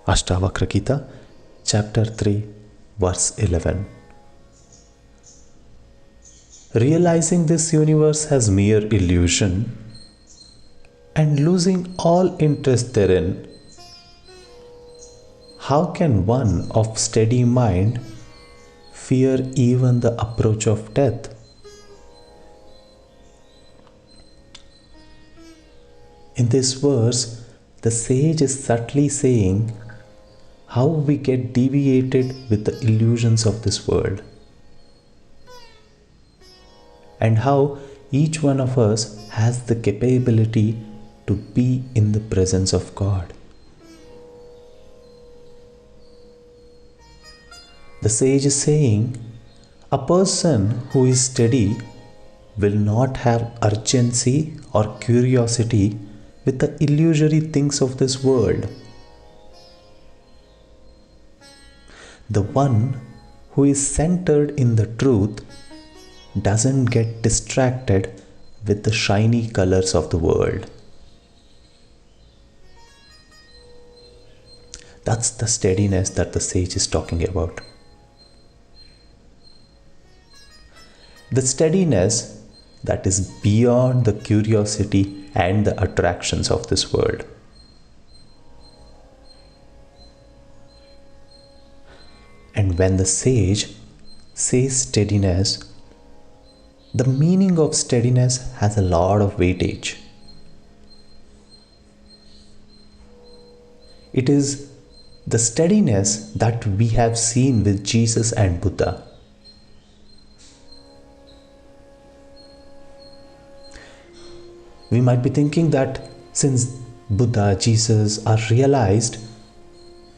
Ashtavakragita, chapter 3, verse 11. Realizing this universe as mere illusion and losing all interest therein, how can one of steady mind fear even the approach of death? In this verse, the sage is subtly saying how we get deviated with the illusions of this world, and how each one of us has the capability to be in the presence of God. The sage is saying a person who is steady will not have urgency or curiosity with the illusory things of this world. The one who is centered in the truth doesn't get distracted with the shiny colors of the world. That's the steadiness that the sage is talking about. The steadiness that is beyond the curiosity and the attractions of this world. And when the sage says steadiness, the meaning of steadiness has a lot of weightage. It is the steadiness that we have seen with Jesus and Buddha. We might be thinking that since Buddha, Jesus are realized,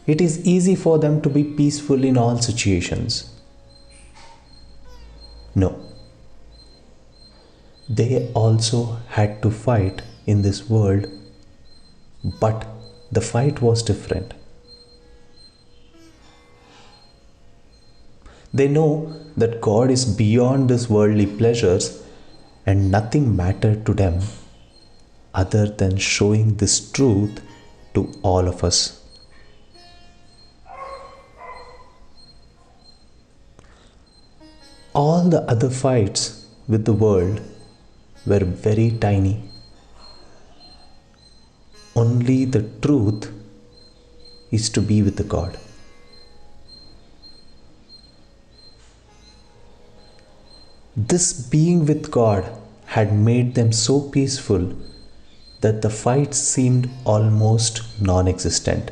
it is easy for them to be peaceful in all situations. No. They also had to fight in this world, but the fight was different. They know that God is beyond these worldly pleasures and nothing mattered to them other than showing this truth to all of us. All the other fights with the world were very tiny. Only the truth is to be with the God. This being with God had made them so peaceful that the fights seemed almost non-existent.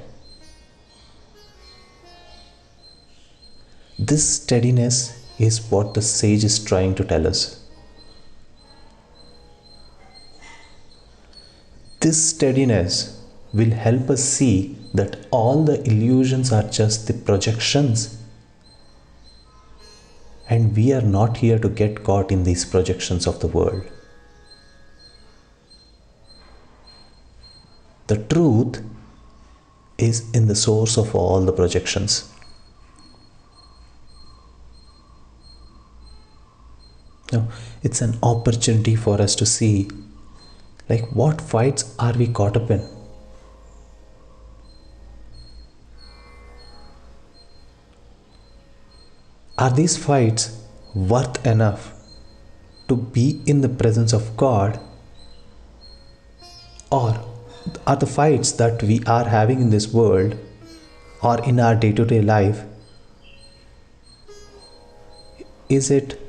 This steadiness is what the sage is trying to tell us. This steadiness will help us see that all the illusions are just the projections, and we are not here to get caught in these projections of the world. The truth is in the source of all the projections. Now, it's an opportunity for us to see, like, what fights are we caught up in? Are these fights worth enough to be in the presence of God? Or are the fights that we are having in this world or in our day-to-day life, is it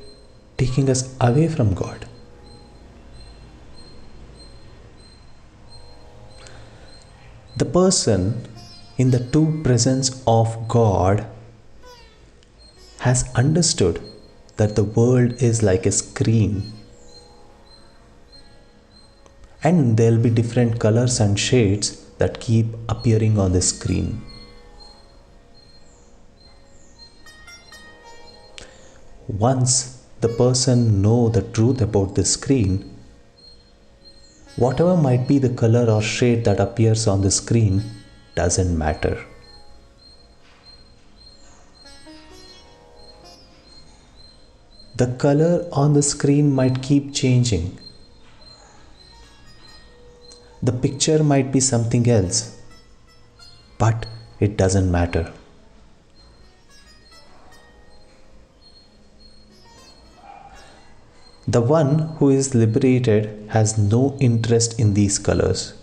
taking us away from God? The person in the true presence of God has understood that the world is like a screen, and there will be different colors and shades that keep appearing on the screen. Once the person knows the truth about the screen, whatever might be the color or shade that appears on the screen doesn't matter. The color on the screen might keep changing. The picture might be something else, but it doesn't matter. The one who is liberated has no interest in these colors.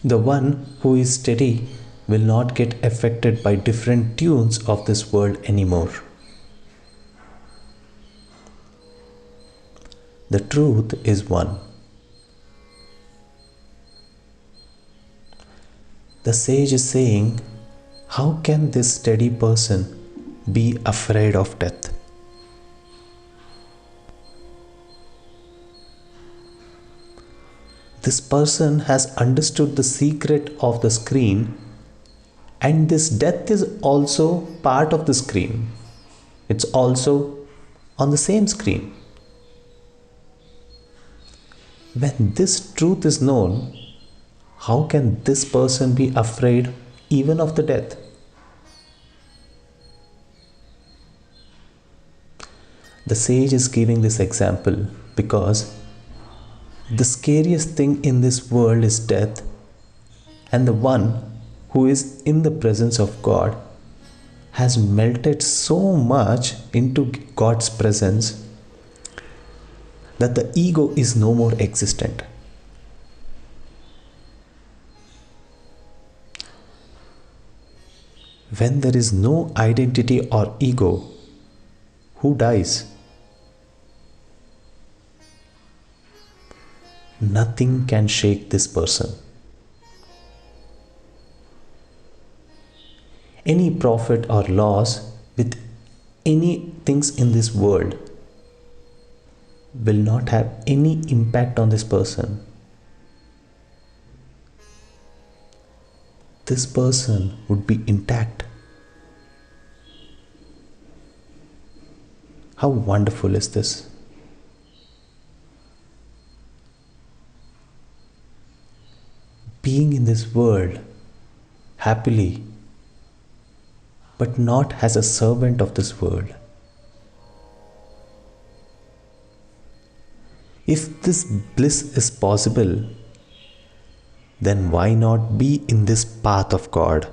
The one who is steady will not get affected by different tunes of this world anymore. The truth is one. The sage is saying, how can this steady person be afraid of death? This person has understood the secret of the screen, and this death is also part of the screen. It's also on the same screen. When this truth is known, how can this person be afraid even of the death? The sage is giving this example because the scariest thing in this world is death, and the one who is in the presence of God has melted so much into God's presence that the ego is no more existent. When there is no identity or ego, who dies? Nothing can shake this person. Any profit or loss with any things in this world will not have any impact on this person. This person would be intact. How wonderful is this? Being in this world happily, but not as a servant of this world. If this bliss is possible, then why not be in this path of God?